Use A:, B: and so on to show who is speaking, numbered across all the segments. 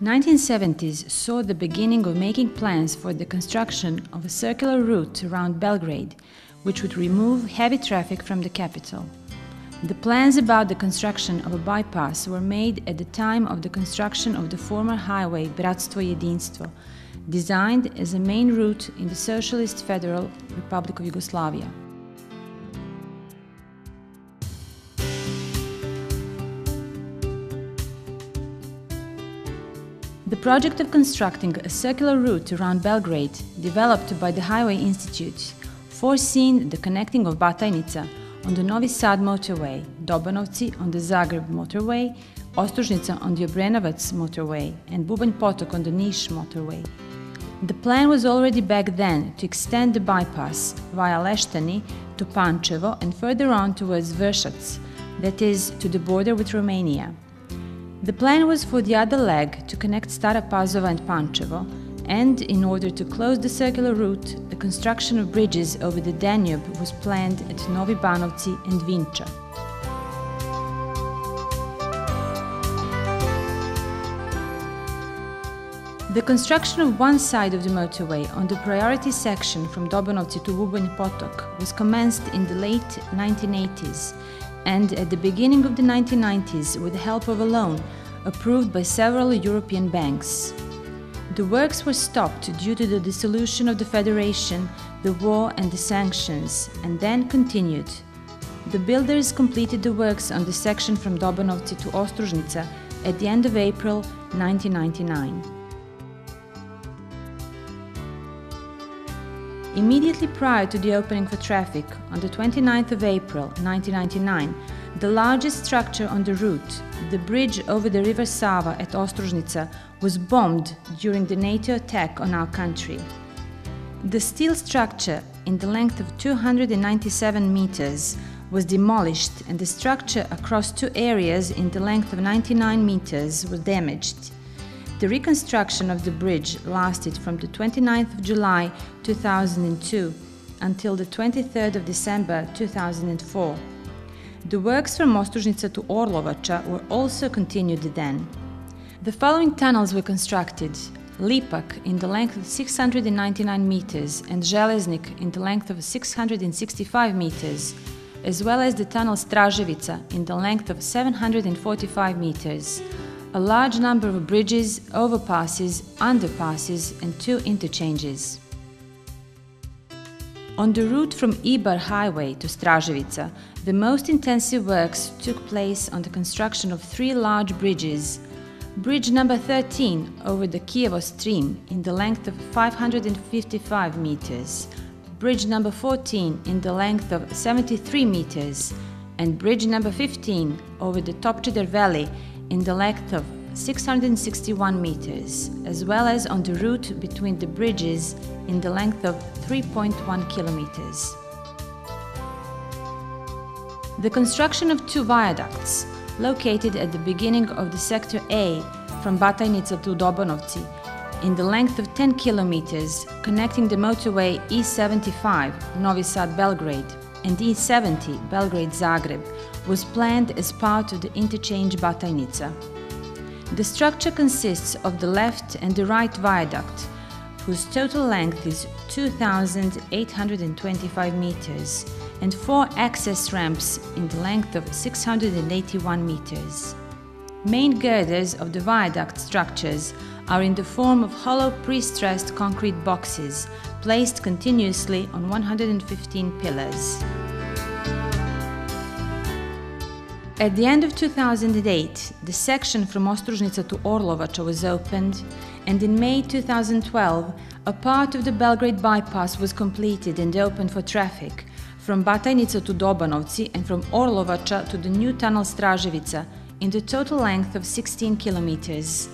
A: 1970s saw the beginning of making plans for the construction of a circular route around Belgrade, which would remove heavy traffic from the capital. The plans about the construction of a bypass were made at the time of the construction of the former highway Bratstvo Jedinstvo, designed as a main route in the Socialist Federal Republic of Yugoslavia. The project of constructing a circular route around Belgrade, developed by the Highway Institute, foreseen the connecting of Batajnica on the Novi Sad motorway, Dobanovci on the Zagreb motorway, Ostružnica on the Obrenovac motorway, and Bubanj Potok on the Niš motorway. The plan was already back then to extend the bypass via Leštani to Pančevo and further on towards Vršac, that is, to the border with Romania. The plan was for the other leg to connect Stara Pazova and Pančevo, and in order to close the circular route, the construction of bridges over the Danube was planned at Novi Banovci and Vinča. The construction of one side of the motorway on the priority section from Dobanovci to Bubanj Potok was commenced in the late 1980s, and at the beginning of the 1990s with the help of a loan approved by several European banks. The works were stopped due to the dissolution of the Federation, the war and the sanctions, and then continued. The builders completed the works on the section from Dobanovci to Ostružnica at the end of April 1999. Immediately prior to the opening for traffic, on the 29th of April 1999, the largest structure on the route, the bridge over the river Sava at Ostružnica, was bombed during the NATO attack on our country. The steel structure, in the length of 297 meters, was demolished, and the structure across two areas in the length of 99 meters was damaged. The reconstruction of the bridge lasted from the 29th of July 2002 until the 23rd of December 2004. The works from Ostružnica to Orlovača were also continued then. The following tunnels were constructed: Lipak in the length of 699 meters and Železnik in the length of 665 meters, as well as the tunnel Straževica in the length of 745 meters. A large number of bridges, overpasses, underpasses, and two interchanges. On the route from Ibar Highway to Straževica, the most intensive works took place on the construction of three large bridges. Bridge number 13 over the Kijevo stream in the length of 555 meters, bridge number 14 in the length of 73 meters, and bridge number 15 over the Topčider Valley in the length of 661 meters, as well as on the route between the bridges in the length of 3.1 kilometers. The construction of two viaducts, located at the beginning of the Sector A from Batajnica to Dobanovci, in the length of 10 kilometers, connecting the motorway E75 Novi Sad Belgrade and E70 Belgrade Zagreb, was planned as part of the interchange Batajnica. The structure consists of the left and the right viaduct, whose total length is 2,825 meters, and four access ramps in the length of 681 meters. Main girders of the viaduct structures are in the form of hollow pre-stressed concrete boxes placed continuously on 115 pillars. At the end of 2008, the section from Ostružnica to Orlovača was opened, and in May 2012, a part of the Belgrade bypass was completed and opened for traffic, from Batajnica to Dobanovci and from Orlovača to the new tunnel Straževica, in the total length of 16 kilometers.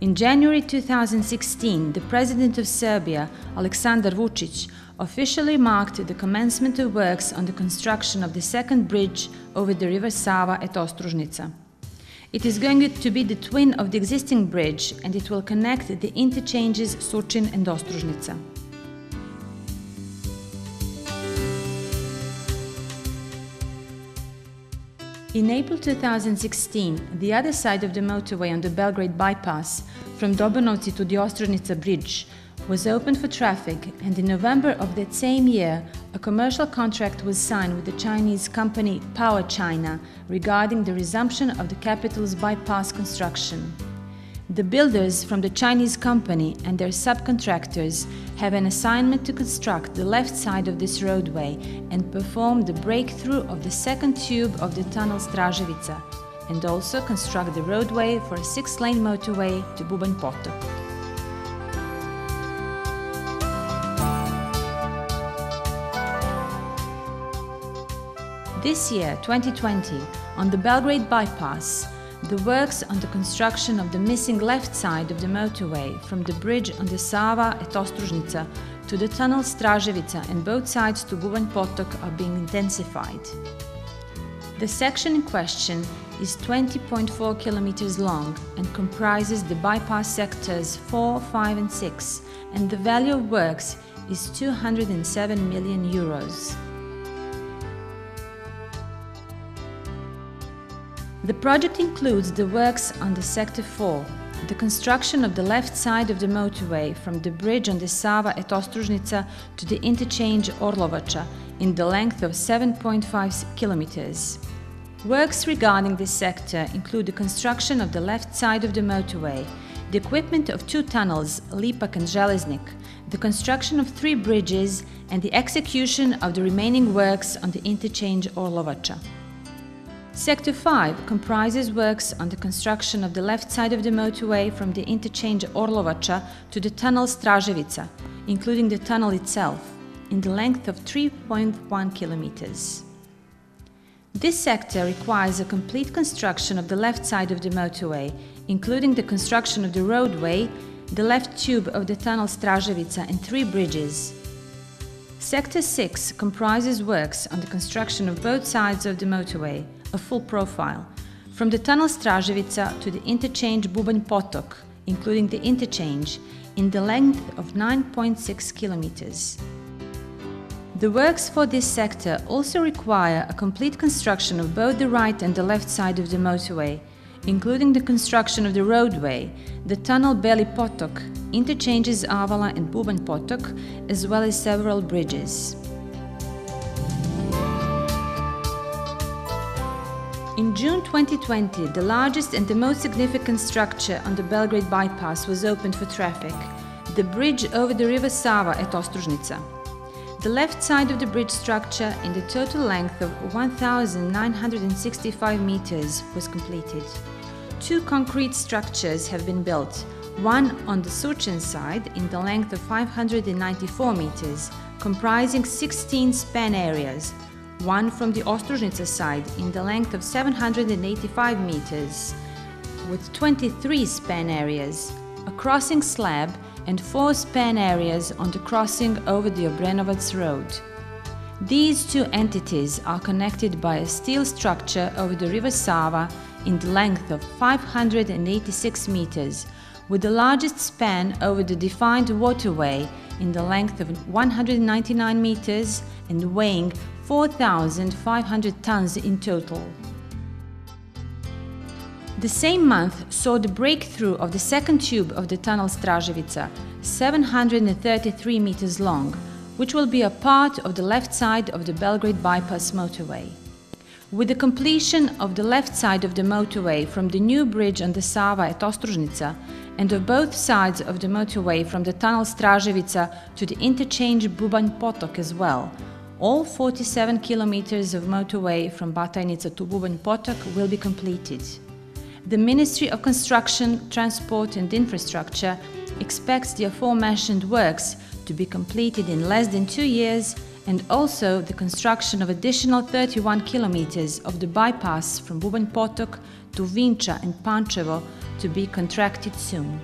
A: In January 2016, the President of Serbia, Aleksandar Vučić, officially marked the commencement of works on the construction of the second bridge over the river Sava at Ostružnica. It is going to be the twin of the existing bridge, and it will connect the interchanges Surčin and Ostružnica. In April 2016, the other side of the motorway on the Belgrade bypass, from Dobanovci to the Ostrožnica bridge, was opened for traffic, and in November of that same year, a commercial contract was signed with the Chinese company PowerChina regarding the resumption of the capital's bypass construction. The builders from the Chinese company and their subcontractors have an assignment to construct the left side of this roadway and perform the breakthrough of the second tube of the tunnel Straževica, and also construct the roadway for a 6-lane motorway to Bubanj Potok. This year, 2020, on the Belgrade bypass, the works on the construction of the missing left side of the motorway from the bridge on the Sava at Ostrožnica to the tunnel Straževica and both sides to Bubanj Potok are being intensified. The section in question is 20.4 kilometers long and comprises the bypass sectors 4, 5 and 6, and the value of works is 207 million euros. The project includes the works on the Sector 4, the construction of the left side of the motorway from the bridge on the Sava at Ostrožnica to the interchange Orlovača in the length of 7.5 kilometers. Works regarding this sector include the construction of the left side of the motorway, the equipment of 2 tunnels, Lipak and Železnik, the construction of 3 bridges, and the execution of the remaining works on the interchange Orlovača. Sector 5 comprises works on the construction of the left side of the motorway from the interchange Orlovača to the tunnel Straževica, including the tunnel itself, in the length of 3.1 kilometers. This sector requires a complete construction of the left side of the motorway, including the construction of the roadway, the left tube of the tunnel Straževica and 3 bridges. Sector 6 comprises works on the construction of both sides of the motorway, a full profile, from the tunnel Straževica to the interchange Bubanj Potok, including the interchange, in the length of 9.6 kilometers. The works for this sector also require a complete construction of both the right and the left side of the motorway, including the construction of the roadway, the tunnel Beli Potok, interchanges Avala and Bubanj Potok, as well as several bridges. In June 2020, the largest and the most significant structure on the Belgrade bypass was opened for traffic, the bridge over the river Sava at Ostrožnica. The left side of the bridge structure, in the total length of 1,965 meters, was completed. 2 concrete structures have been built, one on the Surčin side in the length of 594 meters, comprising 16 span areas, one from the Ostrožnica side in the length of 785 meters, with 23 span areas, a crossing slab and 4 span areas on the crossing over the Obrenovac road. These 2 entities are connected by a steel structure over the river Sava in the length of 586 meters, with the largest span over the defined waterway in the length of 199 meters and weighing 4,500 tons in total. The same month saw the breakthrough of the second tube of the tunnel Straževica, 733 meters long, which will be a part of the left side of the Belgrade bypass motorway. With the completion of the left side of the motorway from the new bridge on the Sava at Ostrožnica and of both sides of the motorway from the tunnel Straževica to the interchange Bubanj Potok as well, all 47 kilometers of motorway from Batajnica to Bubanj Potok will be completed. The Ministry of Construction, Transport and Infrastructure expects the aforementioned works to be completed in less than 2 years, and also the construction of additional 31 kilometers of the bypass from Bubanj Potok to Vinča and Pančevo to be contracted soon.